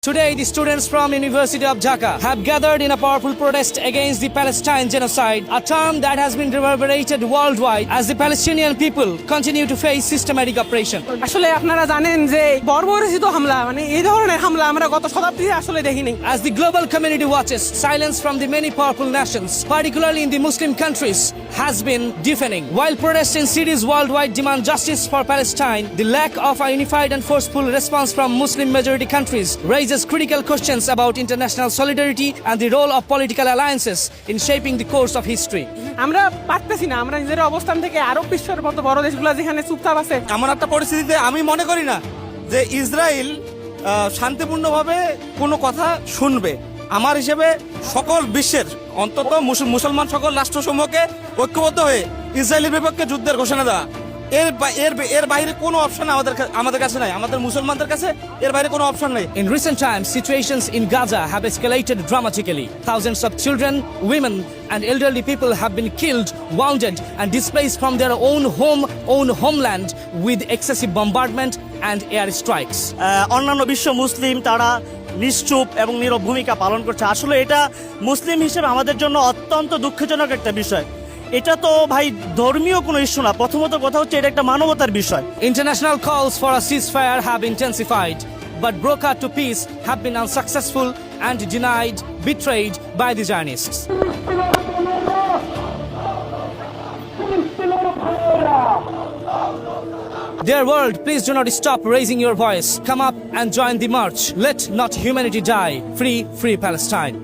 Today, the students from University of Dhaka have gathered in a powerful protest against the Palestine genocide, a term that has been reverberated worldwide as the Palestinian people continue to face systematic oppression. আসলে আপনারা জানেন যে বর্বরচিত হামলা মানে এই ধরনের হামলা আমরা গত শতাব্দীতে আসলে দেখিনি। As the global community watches, silence from the many powerful nations, particularly in the Muslim countries, has been deafening. While protests in cities worldwide demand justice for Palestine, the lack of a unified and forceful response from Muslim majority countries raises critical questions about international solidarity and the role of political alliances in shaping the course of history. আমরা পারতেছি না, আমরা নিজের অবস্থান থেকে আরব বিশ্বের মতো বড় দেশগুলো যেখানে চুপচাপ আছে। এমন একটা পরিস্থিতিতে আমি মনে করি না যে ইসরায়েল শান্তিপূর্ণভাবে কোনো কথা শুনবে। আমার হিসেবে সকল বিশ্বের অন্তত মুসলমান সকল রাষ্ট্রসমূহকে ঐক্যবদ্ধ হয়ে ইসরায়েলের বিপক্ষে যুদ্ধের ঘোষণা দেওয়া, এর বাইরে কোনো অপশন আমাদের কাছে নাই, আমাদের মুসলমানদের কাছে এর বাইরে কোনো অপশন নেই। In recent times, situations in Gaza have escalated dramatically. Thousands of children, women, and elderly people have been killed, wounded, and displaced from their own homeland with excessive bombardment and air strikes. অন্যান্য বিশ্ব মুসলিম তারা নিশ্চুপ এবং নীরব ভূমিকা পালন করছে। আসলে এটা মুসলিম হিসেবে আমাদের জন্য অত্যন্ত দুঃখজনক একটা বিষয়। এটা তো ভাই ধর্মীয় কোনো ইস্যু না, প্রথমত কথা হচ্ছে এটা একটা মানবতার বিষয়। International calls for a ceasefire have intensified, but broker to peace have been unsuccessful and denied, betrayed by the Zionists. Dear world, please do not stop raising your voice. Come up and join the march. Let not humanity die. Free Palestine.